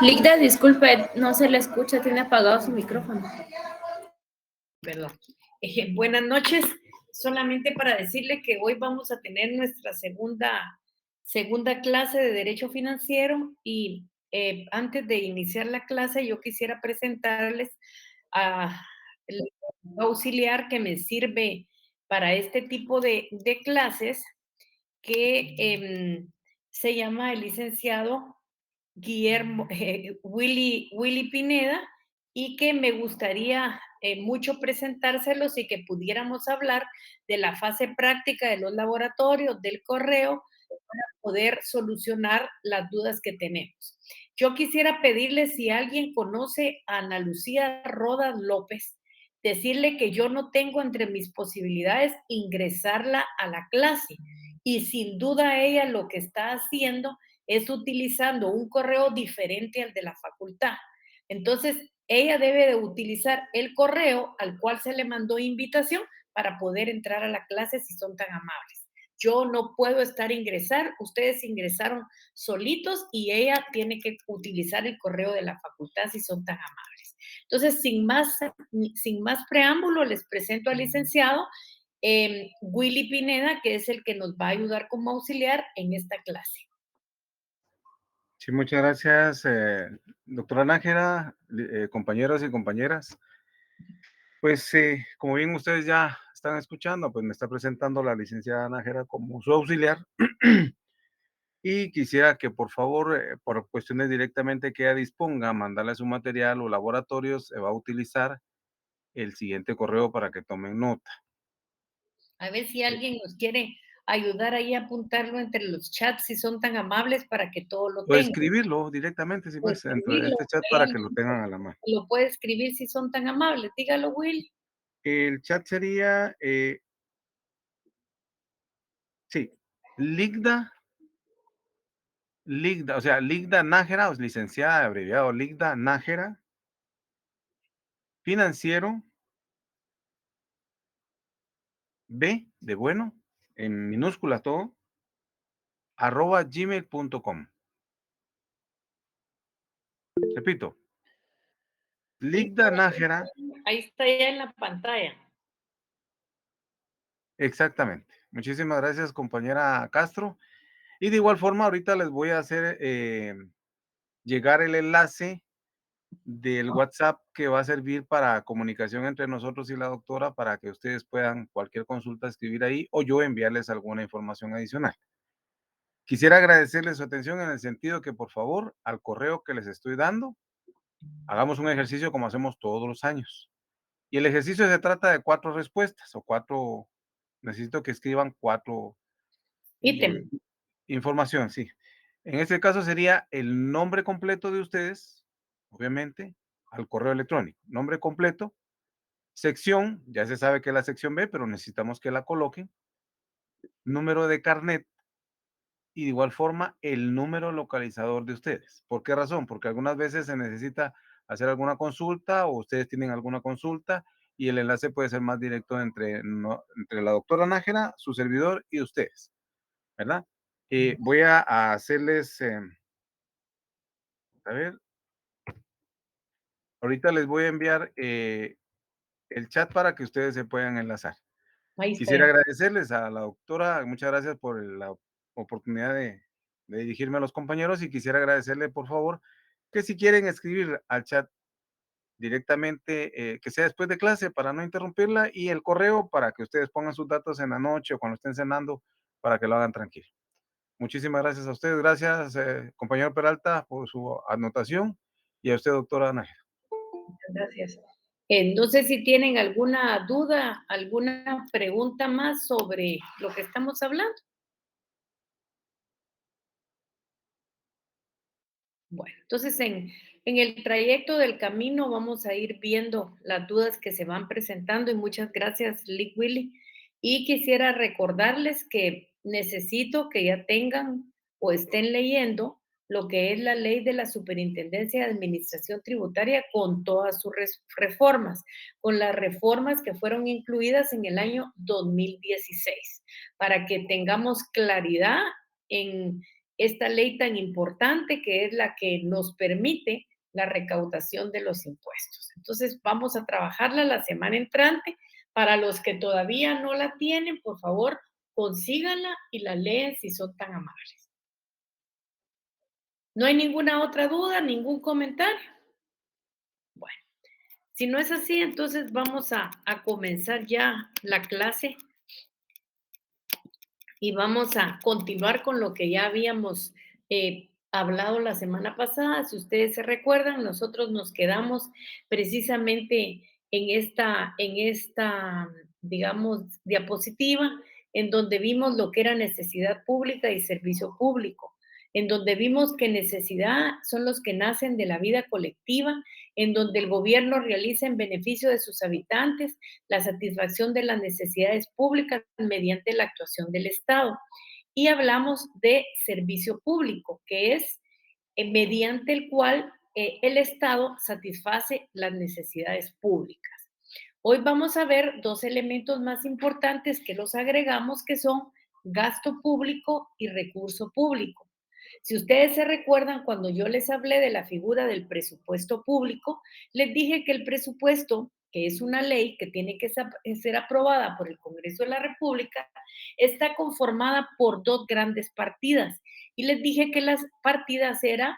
Ligda, disculpe, no se le escucha, tiene apagado su micrófono. Perdón. Buenas noches. Solamente para decirle que hoy vamos a tener nuestra segunda clase de Derecho Financiero y antes de iniciar la clase yo quisiera presentarles a el auxiliar que me sirve para este tipo de clases que se llama el licenciado Guillermo, Willy Pineda, y que me gustaría mucho presentárselos y que pudiéramos hablar de la fase práctica de los laboratorios, del correo, para poder solucionar las dudas que tenemos. Yo quisiera pedirle si alguien conoce a Ana Lucía Rodas López, decirle que yo no tengo entre mis posibilidades ingresarla a la clase y sin duda ella lo que está haciendo es utilizando un correo diferente al de la facultad. Entonces, ella debe de utilizar el correo al cual se le mandó invitación para poder entrar a la clase si son tan amables. Yo no puedo ingresar, ustedes ingresaron solitos y ella tiene que utilizar el correo de la facultad si son tan amables. Entonces, sin más preámbulo, les presento al licenciado Willy Pineda, que es el que nos va a ayudar como auxiliar en esta clase. Sí, muchas gracias, doctora Nájera, compañeros y compañeras. Pues como bien ustedes ya están escuchando, pues me está presentando la licenciada Nájera como su auxiliar. Y quisiera que por favor, por cuestiones directamente que ella disponga, mandarle su material o laboratorios, se va a utilizar el siguiente correo para que tomen nota. A ver si alguien nos quiere ayudar ahí a apuntarlo entre los chats, si son tan amables para que todo lo O tengan. escribirlo directamente, si O pues, dentro de este chat para que lo tengan a la mano. Lo puede escribir si son tan amables. Dígalo, Will. El chat sería, sí, Ligda, o sea, Ligda Nájera, o licenciada, abreviado Ligda Nájera, financiero, B de bueno, en minúscula todo, @gmail.com. Repito, Ligda Nájera. Ahí está ya en la pantalla. Exactamente. Muchísimas gracias, compañera Castro. Y de igual forma, ahorita les voy a hacer llegar el enlace del WhatsApp que va a servir para comunicación entre nosotros y la doctora para que ustedes puedan cualquier consulta escribir ahí o yo enviarles alguna información adicional. Quisiera agradecerles su atención en el sentido que por favor al correo que les estoy dando, hagamos un ejercicio como hacemos todos los años. Y el ejercicio se trata de 4 respuestas o 4, necesito que escriban 4 Ítem. información, sí. En este caso sería el nombre completo de ustedes, obviamente, al correo electrónico. Nombre completo, sección, ya se sabe que es la sección B, pero necesitamos que la coloquen. Número de carnet y de igual forma el número localizador de ustedes. ¿Por qué razón? Porque algunas veces se necesita hacer alguna consulta o ustedes tienen alguna consulta y el enlace puede ser más directo entre la doctora Nájera, su servidor y ustedes, ¿verdad? Voy a hacerles, a ver, ahorita les voy a enviar el chat para que ustedes se puedan enlazar. Ahí está. Quisiera agradecerles a la doctora, muchas gracias por la oportunidad de dirigirme a los compañeros y quisiera agradecerle, por favor, que si quieren escribir al chat directamente, que sea después de clase para no interrumpirla y el correo para que ustedes pongan sus datos en la noche o cuando estén cenando para que lo hagan tranquilo. Muchísimas gracias a ustedes, gracias compañero Peralta por su anotación y a usted doctora Nájera. Gracias. No sé si tienen alguna duda, alguna pregunta más sobre lo que estamos hablando. Bueno, entonces en el trayecto del camino vamos a ir viendo las dudas que se van presentando y muchas gracias, Lick Willy. Y quisiera recordarles que necesito que ya tengan o estén leyendo lo que es la ley de la Superintendencia de Administración Tributaria con todas sus reformas, con las reformas que fueron incluidas en el año 2016, para que tengamos claridad en esta ley tan importante que es la que nos permite la recaudación de los impuestos. Entonces, vamos a trabajarla la semana entrante. Para los que todavía no la tienen, por favor, consíganla y la leen si son tan amables. ¿No hay ninguna otra duda, ningún comentario? Bueno, si no es así, entonces vamos a comenzar ya la clase y vamos a continuar con lo que ya habíamos hablado la semana pasada. Si ustedes se recuerdan, nosotros nos quedamos precisamente en esta, digamos, diapositiva, en donde vimos lo que era necesidad pública y servicio público, en donde vimos que necesidad son los que nacen de la vida colectiva, en donde el gobierno realiza en beneficio de sus habitantes la satisfacción de las necesidades públicas mediante la actuación del Estado. Y hablamos de servicio público, que es mediante el cual el Estado satisface las necesidades públicas. Hoy vamos a ver dos elementos más importantes que los agregamos, que son gasto público y recurso público. Si ustedes se recuerdan, cuando yo les hablé de la figura del presupuesto público, les dije que el presupuesto, que es una ley que tiene que ser aprobada por el Congreso de la República, está conformada por dos grandes partidas. Y les dije que las partidas eran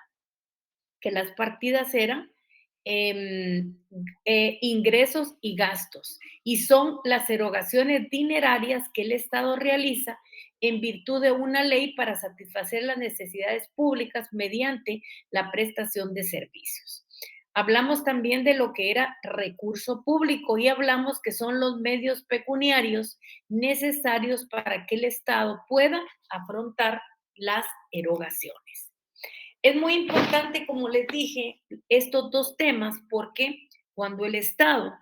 ingresos y gastos, y son las erogaciones dinerarias que el Estado realiza en virtud de una ley para satisfacer las necesidades públicas mediante la prestación de servicios. Hablamos también de lo que era recurso público y hablamos que son los medios pecuniarios necesarios para que el Estado pueda afrontar las erogaciones. Es muy importante, como les dije, estos dos temas, porque cuando el Estado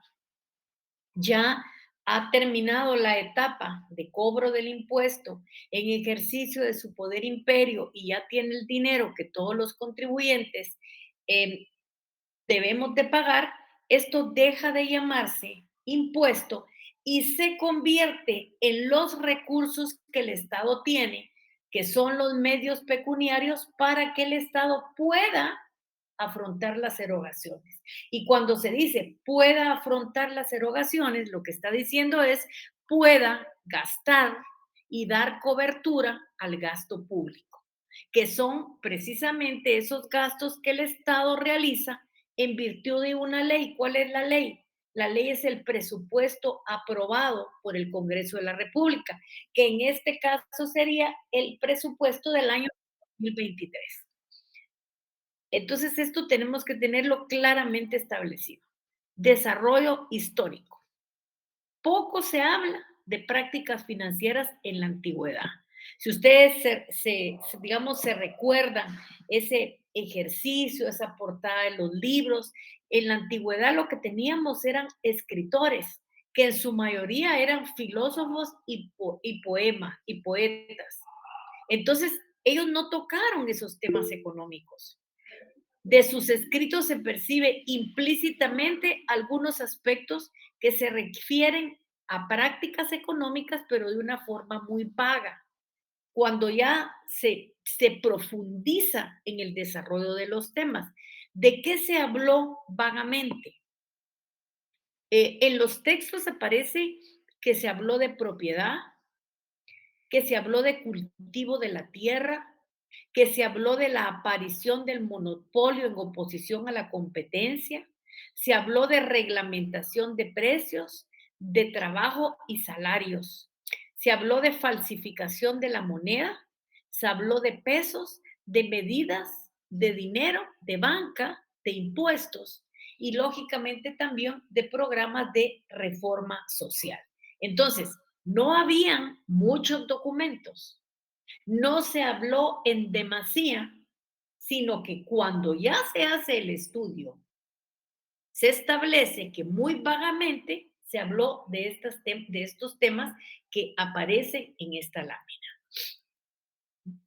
ya ha terminado la etapa de cobro del impuesto en ejercicio de su poder imperio y ya tiene el dinero que todos los contribuyentes debemos de pagar, esto deja de llamarse impuesto y se convierte en los recursos que el Estado tiene, que son los medios pecuniarios para que el Estado pueda afrontar las erogaciones. Y cuando se dice pueda afrontar las erogaciones, lo que está diciendo es pueda gastar y dar cobertura al gasto público, que son precisamente esos gastos que el Estado realiza en virtud de una ley. ¿Cuál es la ley? La ley es el presupuesto aprobado por el Congreso de la República, que en este caso sería el presupuesto del año 2023. Entonces, esto tenemos que tenerlo claramente establecido. Desarrollo histórico. Poco se habla de prácticas financieras en la antigüedad. Si ustedes digamos, se recuerdan ese ejercicio, esa portada de los libros, en la antigüedad lo que teníamos eran escritores, que en su mayoría eran filósofos y poetas. Entonces, ellos no tocaron esos temas económicos. De sus escritos se percibe implícitamente algunos aspectos que se refieren a prácticas económicas, pero de una forma muy vaga. Cuando ya se profundiza en el desarrollo de los temas, ¿de qué se habló vagamente? En los textos aparece que se habló de propiedad, que se habló de cultivo de la tierra, que se habló de la aparición del monopolio en oposición a la competencia, se habló de reglamentación de precios, de trabajo y salarios, se habló de falsificación de la moneda, se habló de pesos, de medidas, de dinero, de banca, de impuestos y lógicamente también de programas de reforma social. Entonces, no habían muchos documentos, no se habló en demasía, sino que cuando ya se hace el estudio, se establece que muy vagamente se habló de estos temas que aparecen en esta lámina.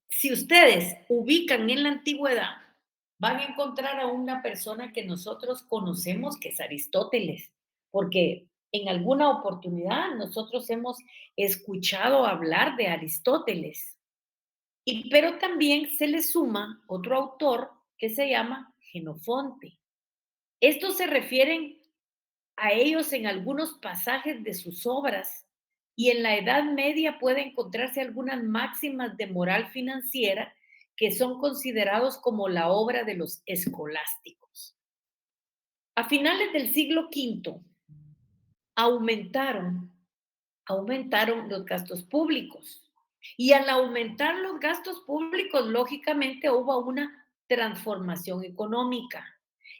Si ustedes ubican en la antigüedad, van a encontrar a una persona que nosotros conocemos, que es Aristóteles, porque en alguna oportunidad nosotros hemos escuchado hablar de Aristóteles. Pero también se le suma otro autor que se llama Jenofonte. Estos se refieren a ellos en algunos pasajes de sus obras y en la Edad Media puede encontrarse algunas máximas de moral financiera que son considerados como la obra de los escolásticos. A finales del siglo V aumentaron, aumentaron los gastos públicos. Y al aumentar los gastos públicos, lógicamente hubo una transformación económica.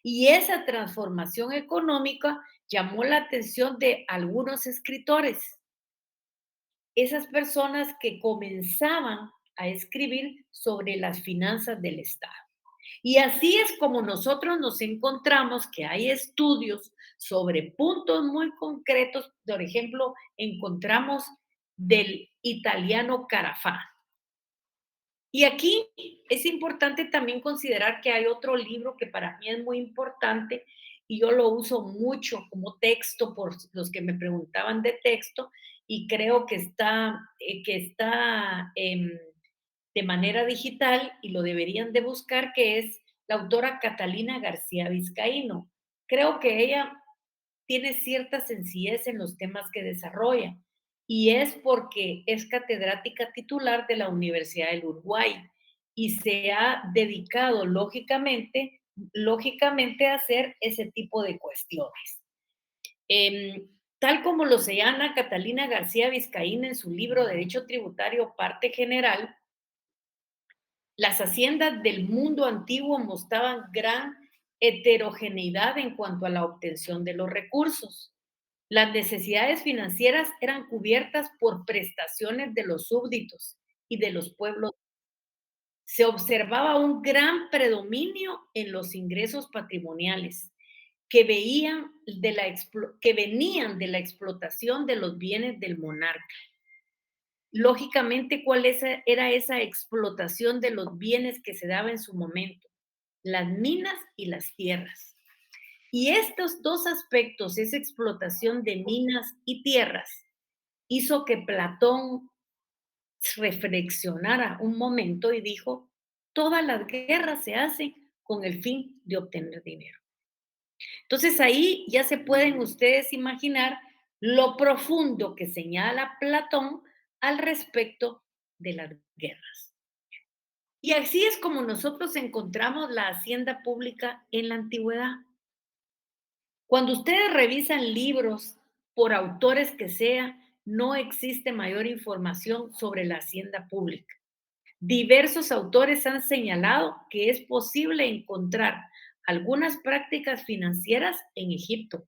Y esa transformación económica llamó la atención de algunos escritores, esas personas que comenzaban a escribir sobre las finanzas del Estado. Y así es como nosotros nos encontramos que hay estudios sobre puntos muy concretos. Por ejemplo, encontramos del italiano Carafà. Y aquí es importante también considerar que hay otro libro que para mí es muy importante y yo lo uso mucho como texto por los que me preguntaban de texto y creo que está de manera digital y lo deberían de buscar, que es la autora Catalina García Vizcaíno. Creo que ella tiene cierta sencillez en los temas que desarrolla y es porque es catedrática titular de la Universidad del Uruguay y se ha dedicado lógicamente a hacer ese tipo de cuestiones. Tal como lo señala Catalina García Vizcaína en su libro Derecho Tributario, parte general, las haciendas del mundo antiguo mostraban gran heterogeneidad en cuanto a la obtención de los recursos. Las necesidades financieras eran cubiertas por prestaciones de los súbditos y de los pueblos. Se observaba un gran predominio en los ingresos patrimoniales que venían de la explotación de los bienes del monarca. Lógicamente, era esa explotación de los bienes que se daba en su momento? Las minas y las tierras. Y estos dos aspectos, esa explotación de minas y tierras, hizo que Platón reflexionara un momento y dijo, todas las guerras se hacen con el fin de obtener dinero. Entonces ahí ya se pueden ustedes imaginar lo profundo que señala Platón al respecto de las guerras. Y así es como nosotros encontramos la hacienda pública en la antigüedad. Cuando ustedes revisan libros, por autores que sea, no existe mayor información sobre la hacienda pública. Diversos autores han señalado que es posible encontrar algunas prácticas financieras en Egipto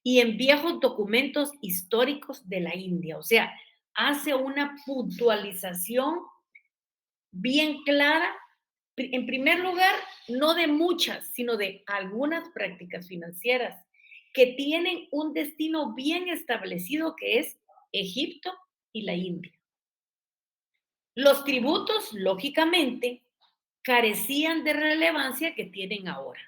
y en viejos documentos históricos de la India. O sea, hace una puntualización bien clara, en primer lugar, no de muchas, sino de algunas prácticas financieras que tienen un destino bien establecido que es Egipto y la India. Los tributos, lógicamente, carecían de relevancia que tienen ahora.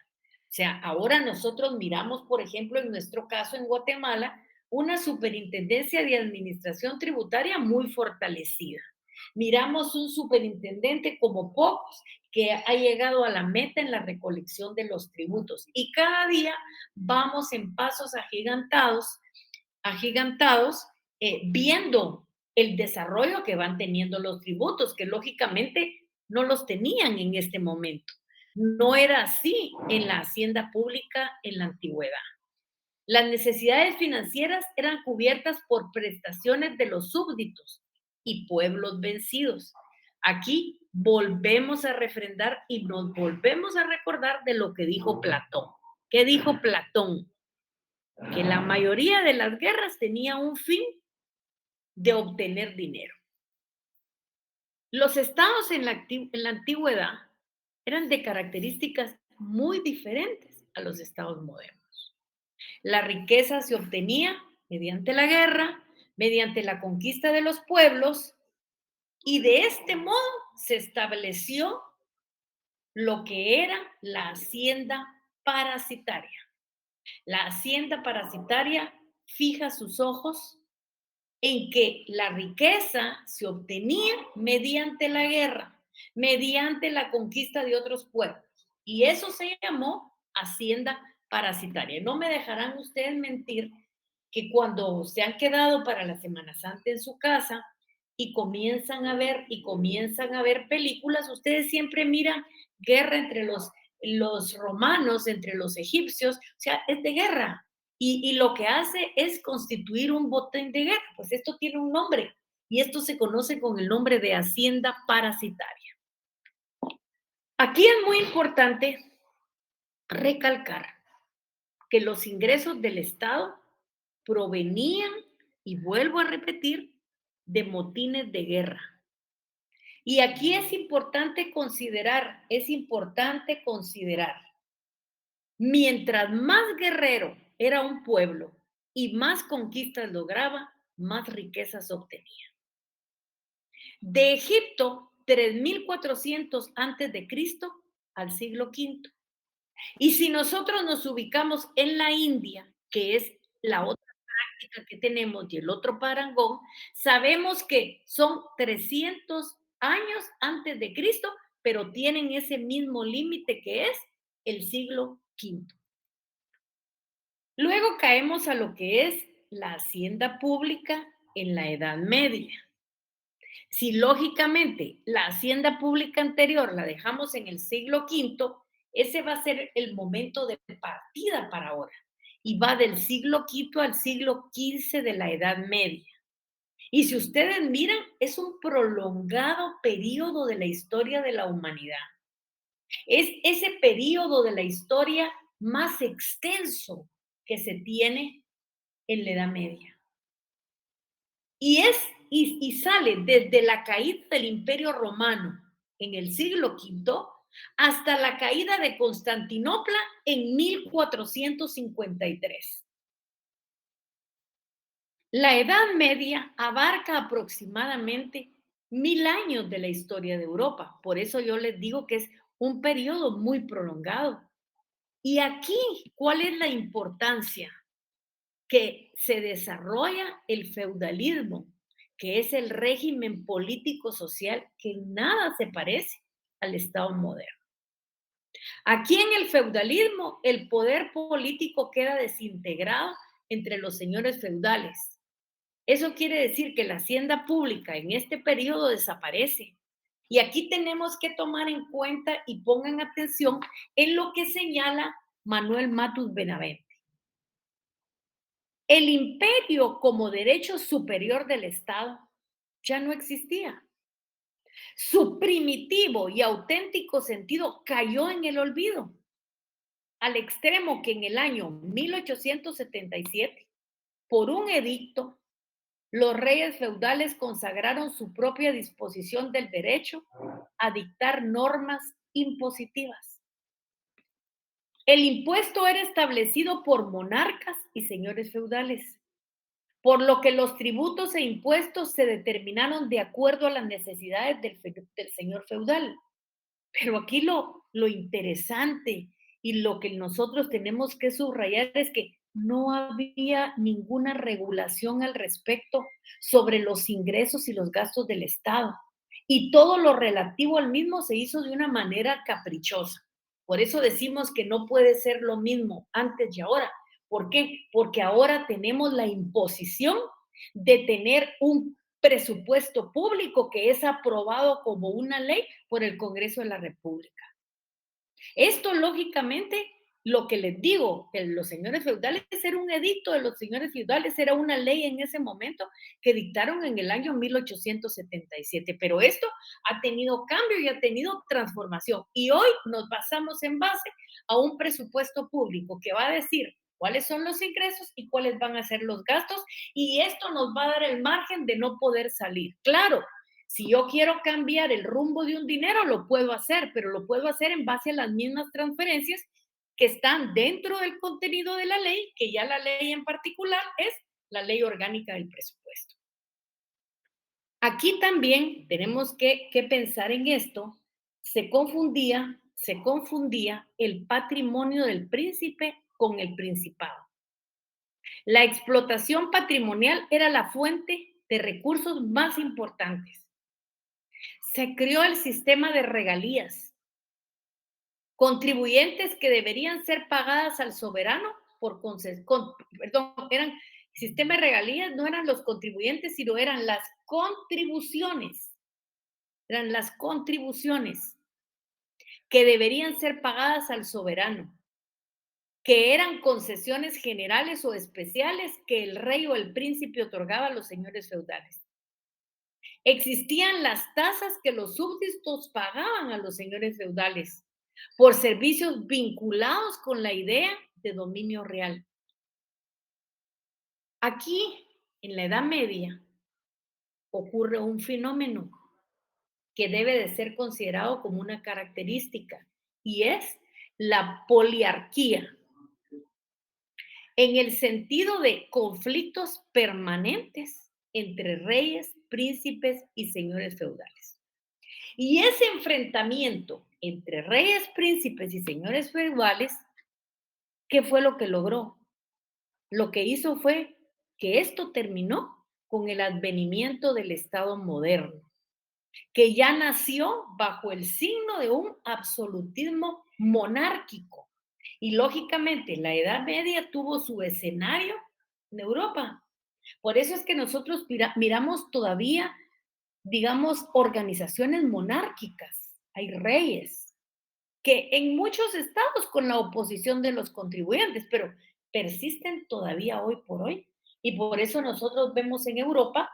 O sea, ahora nosotros miramos, por ejemplo, en nuestro caso en Guatemala, una superintendencia de administración tributaria muy fortalecida. Miramos un superintendente como pocos que ha llegado a la meta en la recolección de los tributos y cada día vamos en pasos viendo el desarrollo que van teniendo los tributos, que lógicamente no los tenían en este momento. No era así en la hacienda pública en la antigüedad. Las necesidades financieras eran cubiertas por prestaciones de los súbditos y pueblos vencidos. Aquí volvemos a refrendar y nos volvemos a recordar de lo que dijo Platón. ¿Qué dijo Platón? Que la mayoría de las guerras tenía un fin de obtener dinero. Los estados en la antigüedad eran de características muy diferentes a los estados modernos. La riqueza se obtenía mediante la guerra, mediante la conquista de los pueblos, y de este modo se estableció lo que era la hacienda parasitaria. La hacienda parasitaria fija sus ojos en que la riqueza se obtenía mediante la guerra. mediante la conquista de otros pueblos. Y eso se llamó hacienda parasitaria. No me dejarán ustedes mentir que cuando se han quedado para la Semana Santa en su casa y comienzan a ver películas, ustedes siempre miran guerra entre los romanos, entre los egipcios, o sea, es de guerra. Y lo que hace es constituir un botín de guerra. Pues esto tiene un nombre y esto se conoce con el nombre de hacienda parasitaria. Aquí es muy importante recalcar que los ingresos del Estado provenían, y vuelvo a repetir, de motines de guerra. Y aquí es importante considerar, mientras más guerrero era un pueblo y más conquistas lograba, más riquezas obtenía. De Egipto, 3400 antes de Cristo al siglo V. Y si nosotros nos ubicamos en la India, que es la otra práctica que tenemos y el otro parangón, sabemos que son 300 años antes de Cristo, pero tienen ese mismo límite que es el siglo V. Luego caemos a lo que es la hacienda pública en la Edad Media. Si lógicamente la hacienda pública anterior la dejamos en el siglo V, ese va a ser el momento de partida para ahora. Y va del siglo V al siglo XV de la Edad Media. Y si ustedes miran, es un prolongado periodo de la historia de la humanidad. Es ese periodo de la historia más extenso que se tiene en la Edad Media. Y sale desde la caída del Imperio Romano en el siglo V hasta la caída de Constantinopla en 1453. La Edad Media abarca aproximadamente 1000 años de la historia de Europa. Por eso yo les digo que es un periodo muy prolongado. Y aquí, ¿cuál es la importancia? Que se desarrolla el feudalismo, que es el régimen político-social que en nada se parece al Estado moderno. Aquí en el feudalismo, el poder político queda desintegrado entre los señores feudales. Eso quiere decir que la hacienda pública en este periodo desaparece. Y aquí tenemos que tomar en cuenta y pongan atención en lo que señala Manuel Matus Benavente. El imperio como derecho superior del Estado ya no existía. Su primitivo y auténtico sentido cayó en el olvido, al extremo que en el año 1877, por un edicto, los reyes feudales consagraron su propia disposición del derecho a dictar normas impositivas. El impuesto era establecido por monarcas y señores feudales, por lo que los tributos e impuestos se determinaron de acuerdo a las necesidades del señor feudal. Pero aquí lo interesante y lo que nosotros tenemos que subrayar es que no había ninguna regulación al respecto sobre los ingresos y los gastos del Estado. Y todo lo relativo al mismo se hizo de una manera caprichosa. Por eso decimos que no puede ser lo mismo antes y ahora. ¿Por qué? Porque ahora tenemos la imposición de tener un presupuesto público que es aprobado como una ley por el Congreso de la República. Esto, lógicamente, lo que les digo, que los señores feudales era un edicto de los señores feudales, era una ley en ese momento que dictaron en el año 1877, pero esto ha tenido cambio y ha tenido transformación. Y hoy nos basamos en base a un presupuesto público que va a decir cuáles son los ingresos y cuáles van a ser los gastos, y esto nos va a dar el margen de no poder salir. Claro, si yo quiero cambiar el rumbo de un dinero, lo puedo hacer, pero lo puedo hacer en base a las mismas transferencias que están dentro del contenido de la ley, que ya la ley en particular es la ley orgánica del presupuesto. Aquí también tenemos que pensar en esto. Se confundía el patrimonio del príncipe con el principado. La explotación patrimonial era la fuente de recursos más importantes. se creó el sistema de regalías, contribuyentes que deberían ser pagadas al soberano eran sistema de regalías, no eran los contribuyentes, sino eran las contribuciones. Eran las contribuciones que deberían ser pagadas al soberano, que eran concesiones generales o especiales que el rey o el príncipe otorgaba a los señores feudales. Existían las tasas que los súbditos pagaban a los señores feudales por servicios vinculados con la idea de dominio real. Aquí, en la Edad Media, ocurre un fenómeno que debe de ser considerado como una característica, y es la poliarquía, en el sentido de conflictos permanentes entre reyes, príncipes y señores feudales. Y ese enfrentamiento entre reyes, príncipes y señores feudales, ¿qué fue lo que logró? Lo que hizo fue que esto terminó con el advenimiento del Estado moderno, que ya nació bajo el signo de un absolutismo monárquico. Y lógicamente la Edad Media tuvo su escenario en Europa. Por eso es que nosotros miramos todavía, digamos, organizaciones monárquicas. Hay reyes que en muchos estados con la oposición de los contribuyentes, pero persisten todavía hoy por hoy. Y por eso nosotros vemos en Europa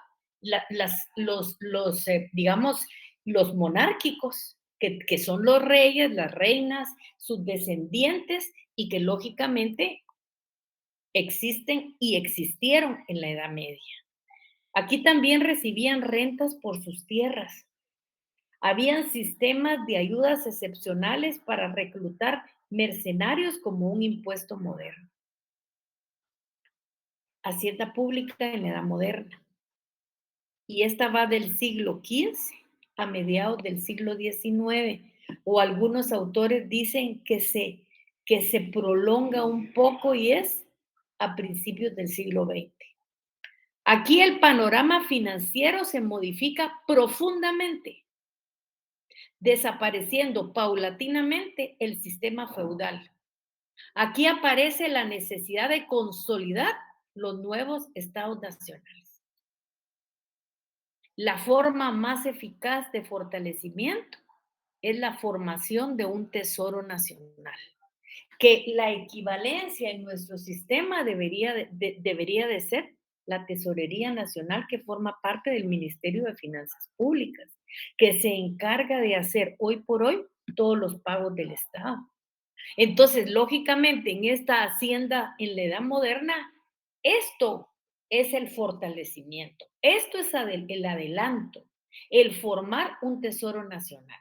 digamos, los monárquicos, que son los reyes, las reinas, sus descendientes, y que lógicamente existen y existieron en la Edad Media. Aquí también recibían rentas por sus tierras. Habían sistemas de ayudas excepcionales para reclutar mercenarios como un impuesto moderno. Hacienda pública en la Edad Moderna. Y esta va del siglo XV a mediados del siglo XIX. O algunos autores dicen que se prolonga un poco y es a principios del siglo XX. Aquí el panorama financiero se modifica profundamente, desapareciendo paulatinamente el sistema feudal. Aquí aparece la necesidad de consolidar los nuevos estados nacionales. La forma más eficaz de fortalecimiento es la formación de un tesoro nacional, que la equivalencia en nuestro sistema debería de ser la Tesorería Nacional, que forma parte del Ministerio de Finanzas Públicas, que se encarga de hacer hoy por hoy todos los pagos del Estado. Entonces, lógicamente, en esta hacienda en la Edad Moderna, esto es el fortalecimiento, esto es el adelanto, el formar un tesoro nacional.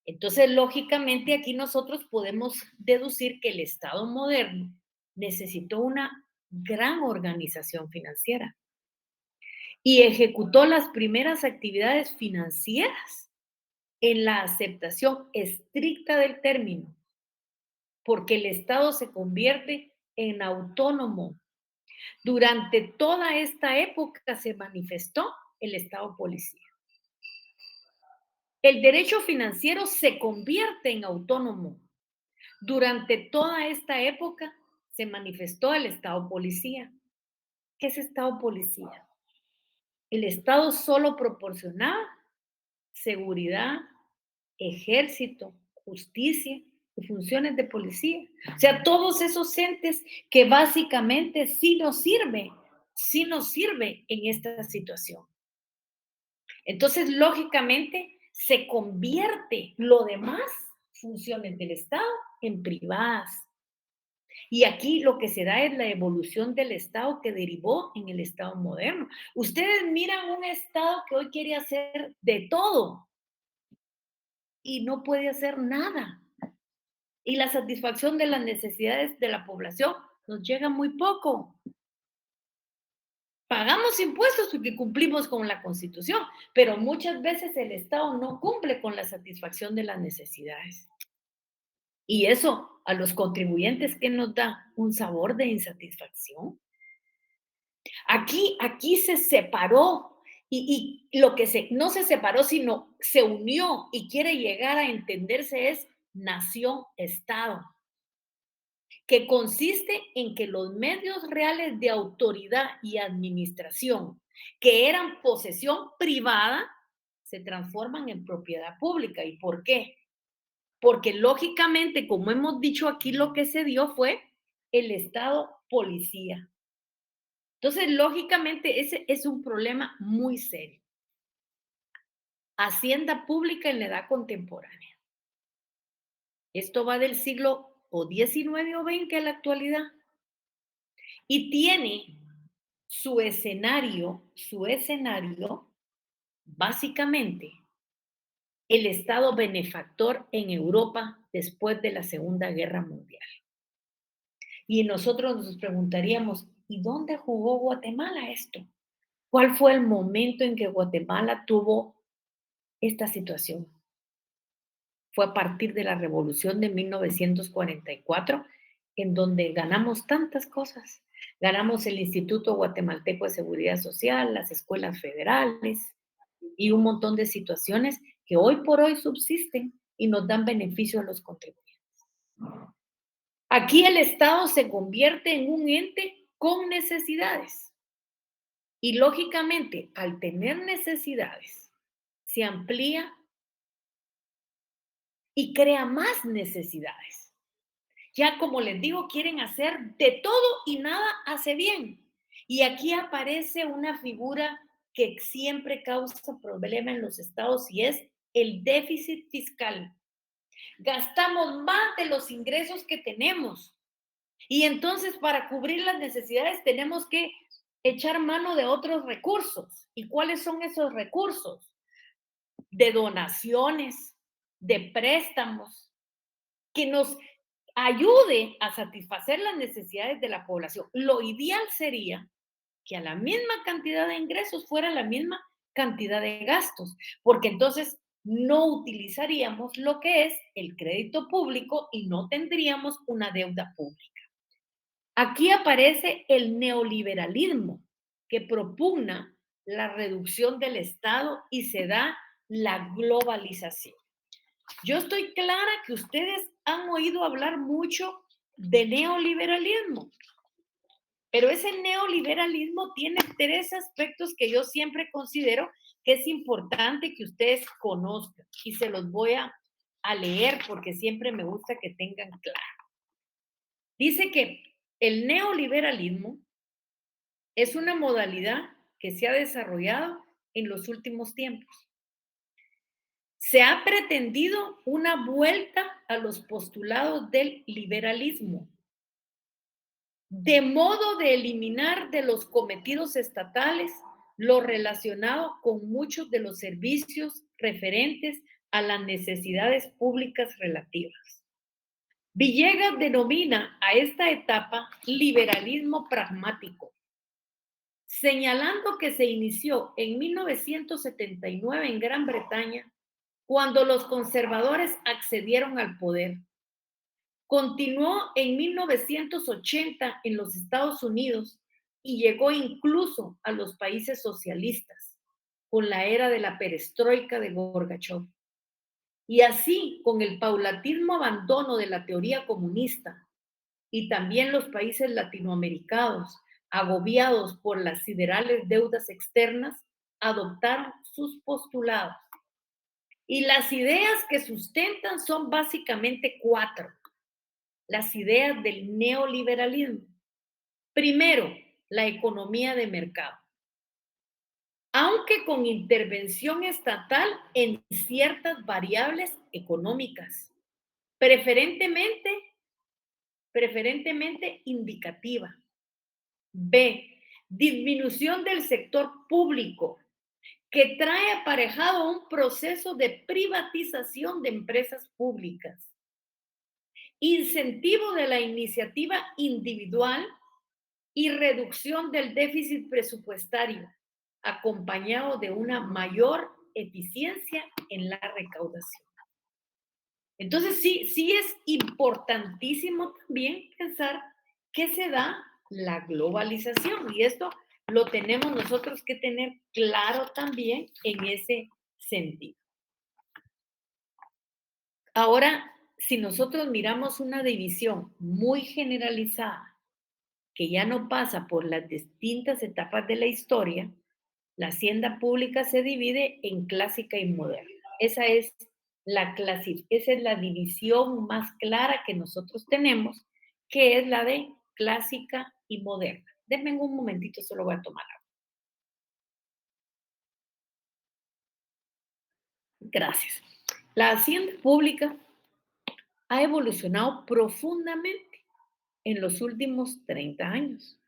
Entonces, lógicamente, aquí nosotros podemos deducir que el Estado moderno necesitó una gran organización financiera y ejecutó las primeras actividades financieras en la aceptación estricta del término, porque el Estado se convierte en autónomo. Durante toda esta época se manifestó el Estado policía. El derecho financiero se convierte en autónomo. Durante toda esta época se manifestó el Estado policía. ¿Qué es Estado policía? El Estado solo proporcionaba seguridad, ejército, justicia y funciones de policía. O sea, todos esos entes que básicamente sí nos sirve en esta situación. Entonces, lógicamente, se convierte lo demás, funciones del Estado, en privadas. Y aquí lo que se da es la evolución del Estado que derivó en el Estado moderno. Ustedes miran un Estado que hoy quiere hacer de todo y no puede hacer nada. Y la satisfacción de las necesidades de la población nos llega muy poco. Pagamos impuestos porque cumplimos con la Constitución, pero muchas veces el Estado no cumple con la satisfacción de las necesidades. Y eso a los contribuyentes, ¿qué nos da? Un sabor de insatisfacción. Aquí se separó Y lo que no se separó, sino se unió y quiere llegar a entenderse es nación-estado, que consiste en que los medios reales de autoridad y administración, que eran posesión privada, se transforman en propiedad pública. ¿Y por qué? Porque lógicamente, como hemos dicho aquí, lo que se dio fue el Estado policía. Entonces, lógicamente, ese es un problema muy serio. Hacienda pública en la edad contemporánea. Esto va del siglo o XIX o XX a la actualidad. Y tiene su escenario, básicamente, el Estado benefactor en Europa después de la Segunda Guerra Mundial. Y nosotros nos preguntaríamos, ¿y dónde jugó Guatemala esto? ¿Cuál fue el momento en que Guatemala tuvo esta situación? Fue a partir de la Revolución de 1944, en donde ganamos tantas cosas. Ganamos el Instituto Guatemalteco de Seguridad Social, las escuelas federales y un montón de situaciones que hoy por hoy subsisten y nos dan beneficio a los contribuyentes. Aquí el Estado se convierte en un ente con necesidades. Y lógicamente, al tener necesidades, se amplía y crea más necesidades. Ya como les digo, quieren hacer de todo y nada hace bien. Y aquí aparece una figura que siempre causa problema en los estados y es el déficit fiscal. Gastamos más de los ingresos que tenemos. Y entonces para cubrir las necesidades tenemos que echar mano de otros recursos. ¿Y cuáles son esos recursos? De donaciones, de préstamos, que nos ayude a satisfacer las necesidades de la población. Lo ideal sería que a la misma cantidad de ingresos fuera la misma cantidad de gastos, porque entonces no utilizaríamos lo que es el crédito público y no tendríamos una deuda pública. Aquí aparece el neoliberalismo, que propugna la reducción del Estado y se da la globalización. Yo estoy clara que ustedes han oído hablar mucho de neoliberalismo, pero ese neoliberalismo tiene 3 aspectos que yo siempre considero que es importante que ustedes conozcan y se los voy a leer porque siempre me gusta que tengan claro. Dice que el neoliberalismo es una modalidad que se ha desarrollado en los últimos tiempos. Se ha pretendido una vuelta a los postulados del liberalismo, de modo de eliminar de los cometidos estatales lo relacionado con muchos de los servicios referentes a las necesidades públicas relativas. Villegas denomina a esta etapa liberalismo pragmático, señalando que se inició en 1979 en Gran Bretaña, cuando los conservadores accedieron al poder. Continuó en 1980 en los Estados Unidos y llegó incluso a los países socialistas con la era de la perestroika de Gorbachev. Y así, con el paulatino abandono de la teoría comunista y también los países latinoamericanos, agobiados por las siderales deudas externas, adoptaron sus postulados. Y las ideas que sustentan son básicamente 4. Las ideas del neoliberalismo. Primero, la economía de mercado. Aunque con intervención estatal en ciertas variables económicas, preferentemente indicativa. B, disminución del sector público, que trae aparejado un proceso de privatización de empresas públicas. Incentivo de la iniciativa individual y reducción del déficit presupuestario, acompañado de una mayor eficiencia en la recaudación. Entonces, sí es importantísimo también pensar que se da la globalización. Y esto lo tenemos nosotros que tener claro también en ese sentido. Ahora, si nosotros miramos una división muy generalizada, que ya no pasa por las distintas etapas de la historia, la hacienda pública se divide en clásica y moderna. Esa es la división más clara que nosotros tenemos, que es la de clásica y moderna. Denme un momentito, solo voy a tomar agua. Gracias. La hacienda pública ha evolucionado profundamente en los últimos 30 años.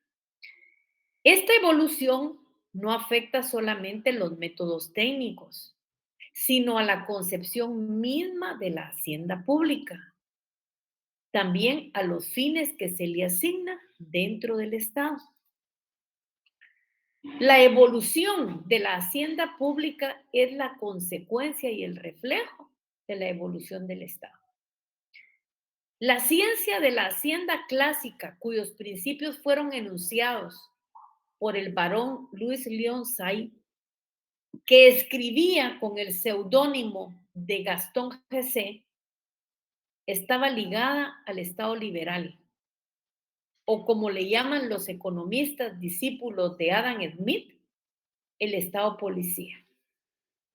Esta evolución no afecta solamente los métodos técnicos, sino a la concepción misma de la hacienda pública, también a los fines que se le asigna dentro del Estado. La evolución de la hacienda pública es la consecuencia y el reflejo de la evolución del Estado. La ciencia de la hacienda clásica, cuyos principios fueron enunciados por el barón Louis Leon Say, que escribía con el seudónimo de Gastón G.C., estaba ligada al Estado liberal, o como le llaman los economistas discípulos de Adam Smith, el Estado policía.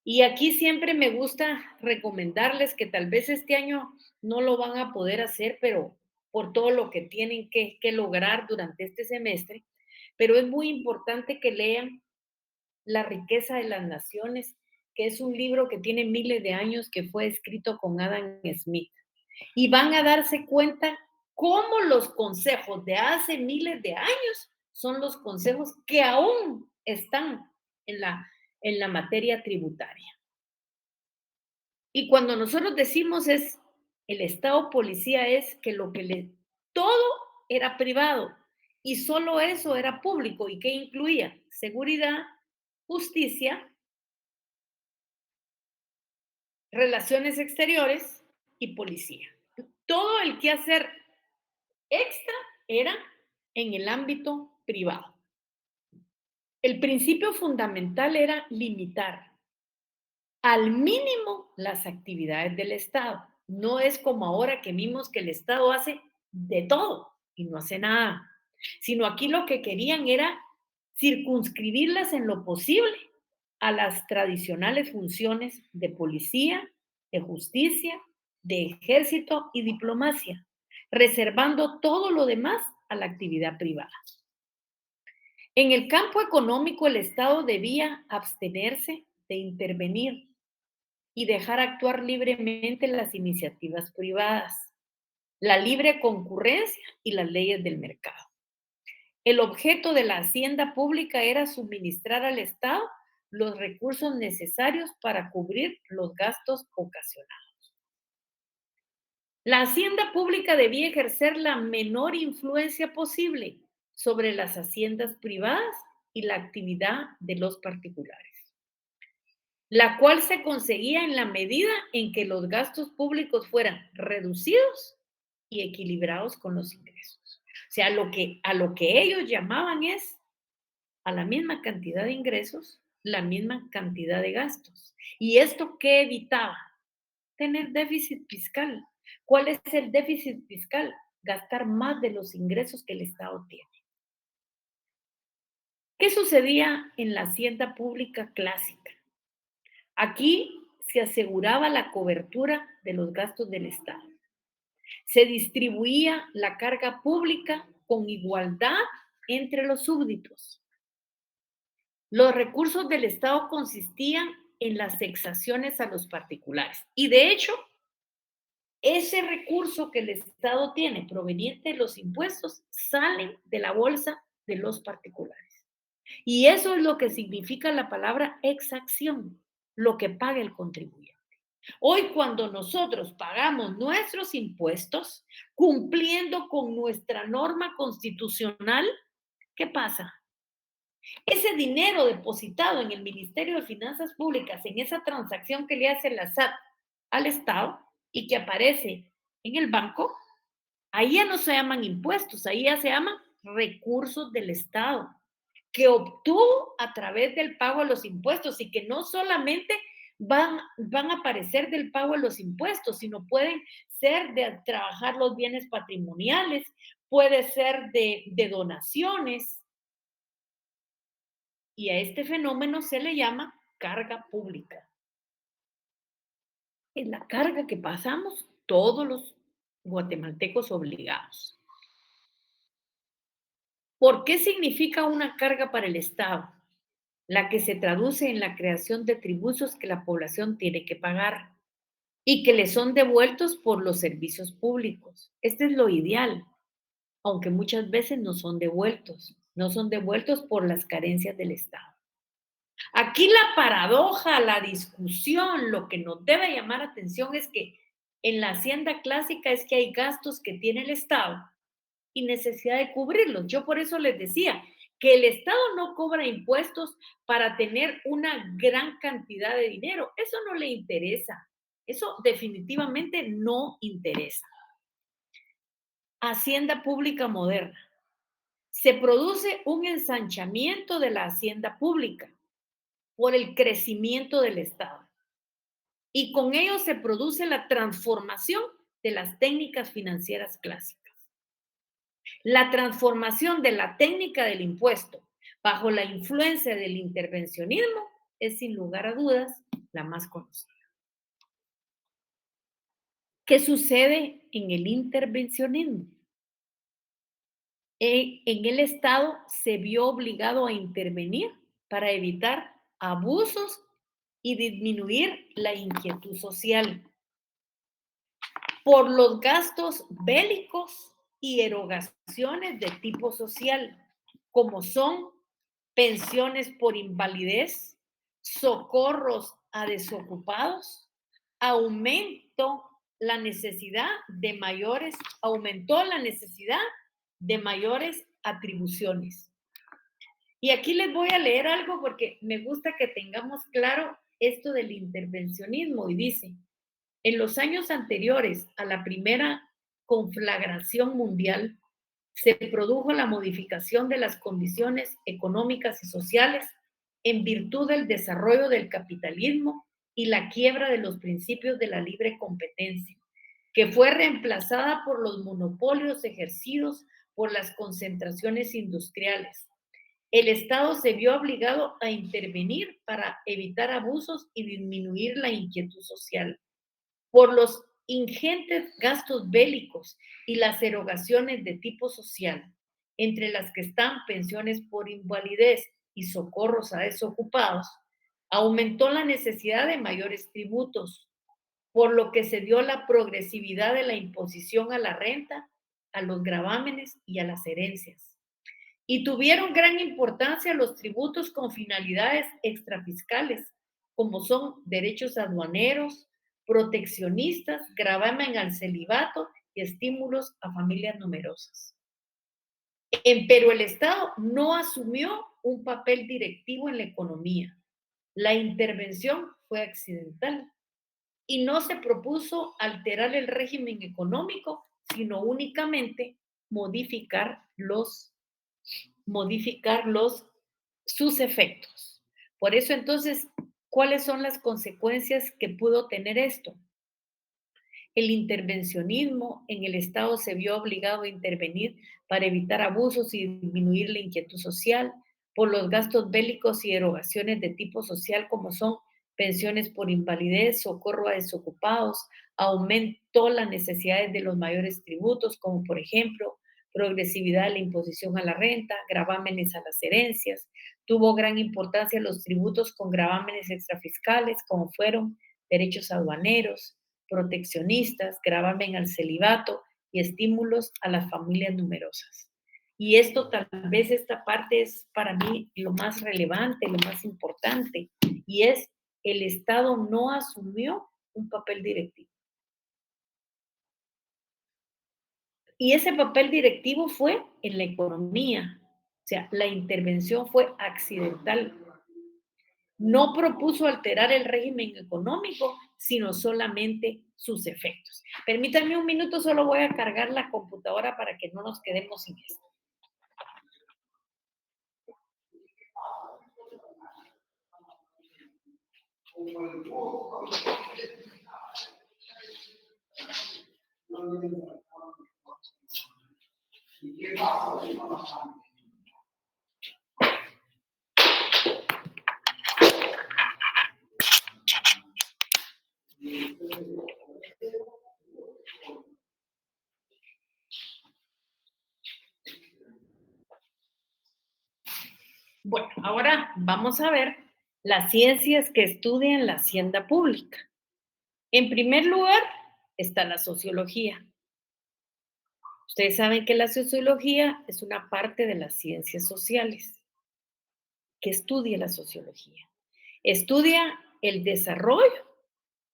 Y aquí siempre me gusta recomendarles que tal vez este año no lo van a poder hacer, pero por todo lo que tienen que lograr durante este semestre, pero es muy importante que lean La riqueza de las naciones, que es un libro que tiene miles de años, que fue escrito con Adam Smith. Y van a darse cuenta cómo los consejos de hace miles de años son los consejos que aún están en la materia tributaria. Y cuando nosotros decimos es el Estado policía, es que todo era privado y solo eso era público. ¿Y qué incluía? Seguridad, justicia, relaciones exteriores y policía. Todo el quehacer extra era en el ámbito privado. El principio fundamental era limitar al mínimo las actividades del Estado. No es como ahora que vimos que el Estado hace de todo y no hace nada, sino aquí lo que querían era circunscribirlas en lo posible a las tradicionales funciones de policía, de justicia, de ejército y diplomacia, reservando todo lo demás a la actividad privada. En el campo económico, el Estado debía abstenerse de intervenir y dejar actuar libremente las iniciativas privadas, la libre concurrencia y las leyes del mercado. El objeto de la hacienda pública era suministrar al Estado los recursos necesarios para cubrir los gastos ocasionados. La hacienda pública debía ejercer la menor influencia posible sobre las haciendas privadas y la actividad de los particulares, la cual se conseguía en la medida en que los gastos públicos fueran reducidos y equilibrados con los ingresos. O sea, a lo que ellos llamaban es a la misma cantidad de ingresos, la misma cantidad de gastos. ¿Y esto qué evitaba? Tener déficit fiscal. ¿Cuál es el déficit fiscal? Gastar más de los ingresos que el Estado tiene. ¿Qué sucedía en la hacienda pública clásica? Aquí se aseguraba la cobertura de los gastos del Estado. Se distribuía la carga pública con igualdad entre los súbditos. Los recursos del Estado consistían en las exacciones a los particulares. Y de hecho, ese recurso que el Estado tiene proveniente de los impuestos sale de la bolsa de los particulares. Y eso es lo que significa la palabra exacción, lo que paga el contribuyente. Hoy, cuando nosotros pagamos nuestros impuestos, cumpliendo con nuestra norma constitucional, ¿qué pasa? Ese dinero depositado en el Ministerio de Finanzas Públicas, en esa transacción que le hace la SAT al Estado y que aparece en el banco, ahí ya no se llaman impuestos, ahí ya se llaman recursos del Estado. que obtuvo a través del pago de los impuestos y que no solamente van a aparecer del pago de los impuestos, sino pueden ser de trabajar los bienes patrimoniales, puede ser de donaciones. Y a este fenómeno se le llama carga pública. Es la carga que pasamos todos los guatemaltecos obligados. ¿Por qué significa una carga para el Estado? La que se traduce en la creación de tributos que la población tiene que pagar y que le son devueltos por los servicios públicos. Este es lo ideal, aunque muchas veces no son devueltos por las carencias del Estado. Aquí la paradoja, la discusión, lo que nos debe llamar atención es que en la hacienda clásica es que hay gastos que tiene el Estado y necesidad de cubrirlos. Yo por eso les decía que el Estado no cobra impuestos para tener una gran cantidad de dinero. Eso no le interesa. Eso definitivamente no interesa. Hacienda pública moderna. Se produce un ensanchamiento de la hacienda pública por el crecimiento del Estado. Y con ello se produce la transformación de las técnicas financieras clásicas. La transformación de la técnica del impuesto bajo la influencia del intervencionismo es sin lugar a dudas la más conocida. ¿Qué sucede en el intervencionismo? En el Estado se vio obligado a intervenir para evitar abusos y disminuir la inquietud social por los gastos bélicos y erogaciones de tipo social, como son pensiones por invalidez, socorros a desocupados, aumentó la necesidad de mayores atribuciones. Y aquí les voy a leer algo porque me gusta que tengamos claro esto del intervencionismo y dice, en los años anteriores a la primera conflagración mundial, se produjo la modificación de las condiciones económicas y sociales en virtud del desarrollo del capitalismo y la quiebra de los principios de la libre competencia, que fue reemplazada por los monopolios ejercidos por las concentraciones industriales. El Estado se vio obligado a intervenir para evitar abusos y disminuir la inquietud social. Por los ingentes gastos bélicos y las erogaciones de tipo social, entre las que están pensiones por invalidez y socorros a desocupados, aumentó la necesidad de mayores tributos, por lo que se dio la progresividad de la imposición a la renta, a los gravámenes y a las herencias. Y tuvieron gran importancia los tributos con finalidades extrafiscales, como son derechos aduaneros, proteccionistas, gravamen al celibato y estímulos a familias numerosas. Pero el Estado no asumió un papel directivo en la economía. La intervención fue accidental y no se propuso alterar el régimen económico, sino únicamente modificar sus efectos. Por eso entonces, ¿cuáles son las consecuencias que pudo tener esto? El intervencionismo en el Estado se vio obligado a intervenir para evitar abusos y disminuir la inquietud social por los gastos bélicos y erogaciones de tipo social como son pensiones por invalidez, socorro a desocupados, aumentó las necesidades de los mayores tributos como por ejemplo progresividad de la imposición a la renta, gravámenes a las herencias. Tuvo gran importancia los tributos con gravámenes extrafiscales, como fueron derechos aduaneros, proteccionistas, gravamen al celibato y estímulos a las familias numerosas. Y esto tal vez esta parte es para mí lo más relevante, lo más importante, y es el Estado no asumió un papel directivo. Y ese papel directivo fue en la economía, o sea, la intervención fue accidental. No propuso alterar el régimen económico, sino solamente sus efectos. Permítanme un minuto, solo voy a cargar la computadora para que no nos quedemos sin esto. Bueno, ahora vamos a ver las ciencias que estudian la hacienda pública. En primer lugar está la sociología. Ustedes saben que la sociología es una parte de las ciencias sociales. ¿Qué estudia la sociología? Estudia el desarrollo,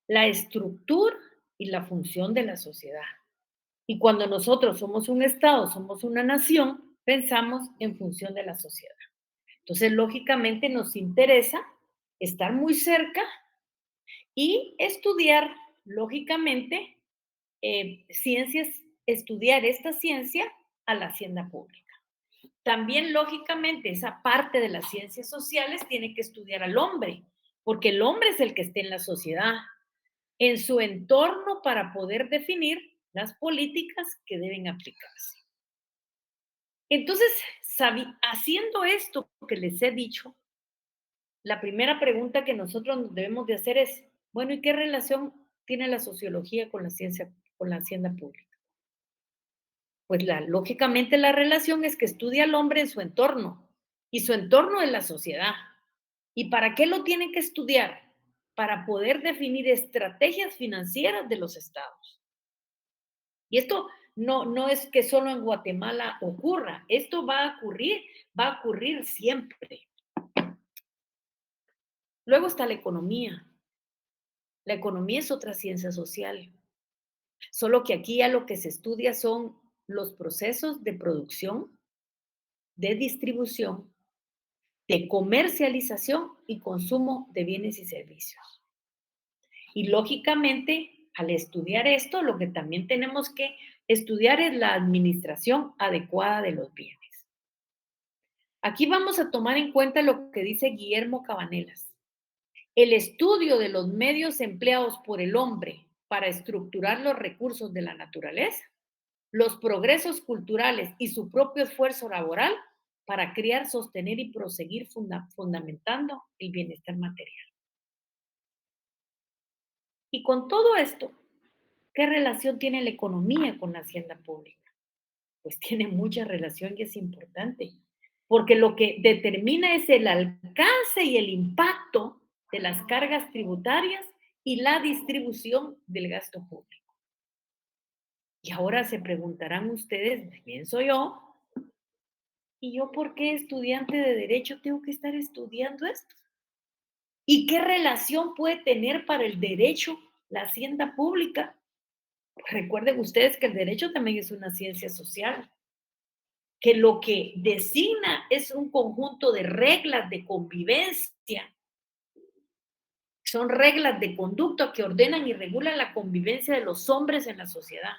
la estructura y la función de la sociedad. Y cuando nosotros somos un Estado, somos una nación, pensamos en función de la sociedad. Entonces, lógicamente, nos interesa estar muy cerca y estudiar, lógicamente, ciencias, estudiar esta ciencia a la hacienda pública. También, lógicamente, esa parte de las ciencias sociales tiene que estudiar al hombre, porque el hombre es el que está en la sociedad, en su entorno para poder definir las políticas que deben aplicarse. Entonces, haciendo esto que les he dicho, la primera pregunta que nosotros nos debemos de hacer es, bueno, ¿y qué relación tiene la sociología con la ciencia, con la hacienda pública? Pues lógicamente la relación es que estudia al hombre en su entorno, y su entorno es la sociedad. ¿Y para qué lo tienen que estudiar? Para poder definir estrategias financieras de los estados. Y esto no es que solo en Guatemala ocurra, esto va a ocurrir siempre. Luego está la economía. La economía es otra ciencia social, solo que aquí ya lo que se estudia son los procesos de producción, de distribución, de comercialización y consumo de bienes y servicios. Y lógicamente, al estudiar esto, lo que también tenemos que estudiar es la administración adecuada de los bienes. Aquí vamos a tomar en cuenta lo que dice Guillermo Cabanelas. El estudio de los medios empleados por el hombre para estructurar los recursos de la naturaleza, los progresos culturales y su propio esfuerzo laboral para crear, sostener y proseguir fundamentando el bienestar material. Y con todo esto, ¿qué relación tiene la economía con la hacienda pública? Pues tiene mucha relación y es importante, porque lo que determina es el alcance y el impacto de las cargas tributarias y la distribución del gasto público. Y ahora se preguntarán ustedes, pienso yo, ¿y yo por qué estudiante de derecho tengo que estar estudiando esto? ¿Y qué relación puede tener para el derecho la hacienda pública? Pues recuerden ustedes que el derecho también es una ciencia social, que lo que designa es un conjunto de reglas de convivencia. Son reglas de conducta que ordenan y regulan la convivencia de los hombres en la sociedad,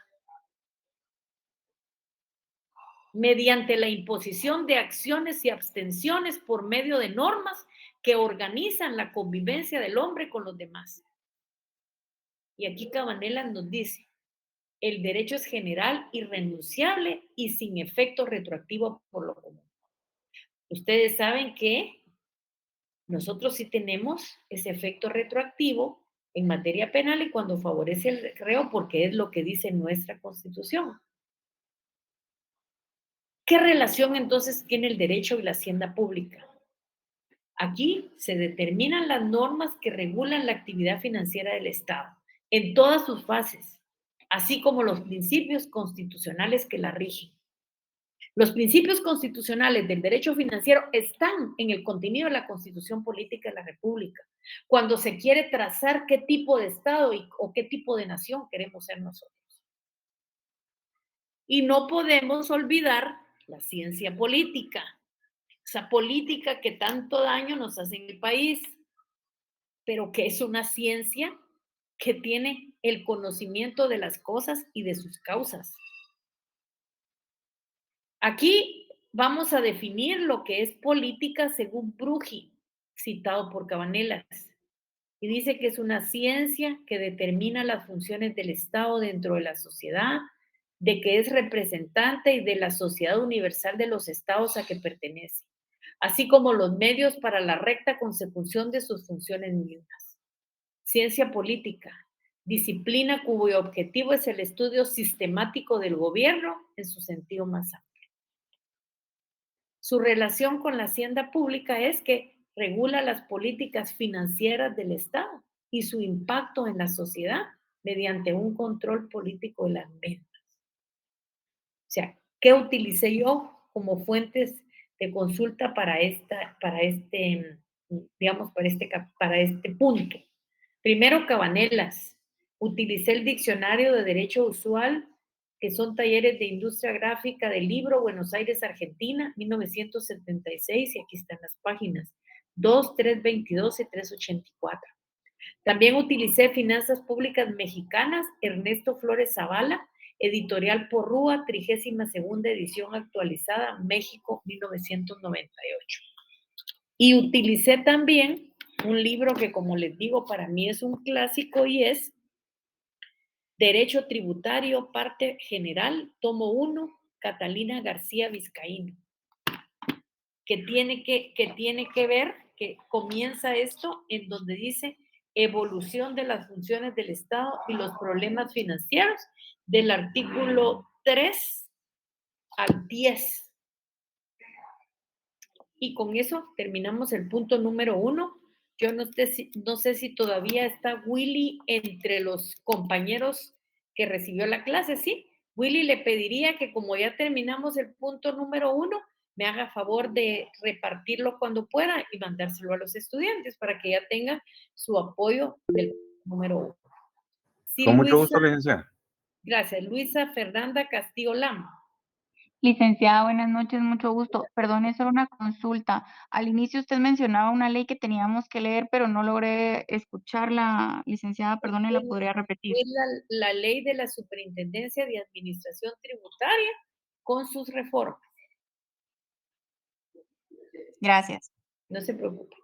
mediante la imposición de acciones y abstenciones por medio de normas que organizan la convivencia del hombre con los demás. Y aquí Cabanela nos dice, el derecho es general, irrenunciable y sin efecto retroactivo por lo común. Ustedes saben que nosotros sí tenemos ese efecto retroactivo en materia penal y cuando favorece el reo, porque es lo que dice nuestra Constitución. ¿Qué relación entonces tiene el derecho y la hacienda pública? Aquí se determinan las normas que regulan la actividad financiera del Estado en todas sus fases, así como los principios constitucionales que la rigen. Los principios constitucionales del derecho financiero están en el contenido de la Constitución Política de la República, cuando se quiere trazar qué tipo de Estado o qué tipo de nación queremos ser nosotros. Y no podemos olvidar la ciencia política, esa política que tanto daño nos hace en el país, pero que es una ciencia que tiene el conocimiento de las cosas y de sus causas. Aquí vamos a definir lo que es política según Brugge, citado por Cabanelas. Y dice que es una ciencia que determina las funciones del Estado dentro de la sociedad, de que es representante y de la sociedad universal de los estados a que pertenece, así como los medios para la recta consecución de sus funciones mismas. Ciencia política, disciplina cuyo objetivo es el estudio sistemático del gobierno en su sentido más amplio. Su relación con la hacienda pública es que regula las políticas financieras del Estado y su impacto en la sociedad mediante un control político de las mismas. O sea, ¿qué utilicé yo como fuentes de consulta para este punto? Primero, Cabanelas. Utilicé el diccionario de Derecho Usual, que son talleres de industria gráfica del libro Buenos Aires, Argentina, 1976, y aquí están las páginas 2, 322 y 384. También utilicé Finanzas Públicas Mexicanas, Ernesto Flores Zavala, Editorial Porrúa, 32ª edición actualizada, México, 1998. Y utilicé también un libro que, como les digo, para mí es un clásico y es Derecho Tributario, parte general, tomo 1, Catalina García Vizcaíno, que tiene que ver, que comienza esto en donde dice evolución de las funciones del Estado y los problemas financieros, del artículo 3 al 10. Y con eso terminamos el punto número 1. Yo no sé si todavía está Willy entre los compañeros que recibió la clase, ¿sí? Willy, le pediría que como ya terminamos el punto número 1, me haga favor de repartirlo cuando pueda y mandárselo a los estudiantes para que ya tengan su apoyo del número 1. Sí, Con mucho Luisa, gusto, licenciada. gracias. Luisa Fernanda Castillo Lama. Licenciada, buenas noches, mucho gusto. Perdone, solo una consulta. Al inicio usted mencionaba una ley que teníamos que leer, pero no logré escucharla. Licenciada, perdone, ¿la podría repetir? Es la ley de la Superintendencia de Administración Tributaria con sus reformas. Gracias. No se preocupe.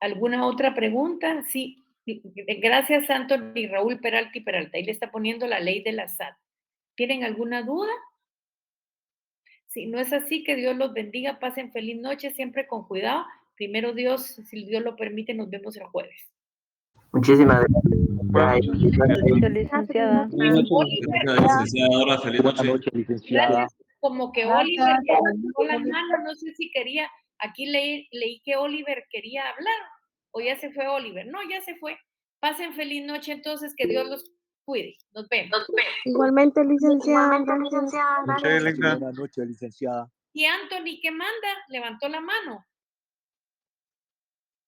¿Alguna otra pregunta? Sí. Gracias, Anthony Raúl Peralta y Peralta. Ahí le está poniendo la ley de la SAT. ¿Tienen alguna duda? Si no es así, que Dios los bendiga, pasen feliz noche, siempre con cuidado. Primero Dios, si Dios lo permite, nos vemos el jueves. Muchísimas Buenas gracias. Licenciada. Licenciada, feliz noche. Buenas noches, licenciada. Gracias. Como que Gracias. Oliver levantó la mano, no sé si quería, aquí leí que Oliver quería hablar, o ya se fue Oliver. No, ya se fue. Pasen feliz noche entonces, que Dios los cuide. Nos vemos. Igualmente, licenciada. noches, Linda. Buenas noches, licenciada. Y Anthony, ¿qué manda? Levantó la mano.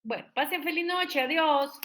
Bueno, pasen feliz noche, adiós.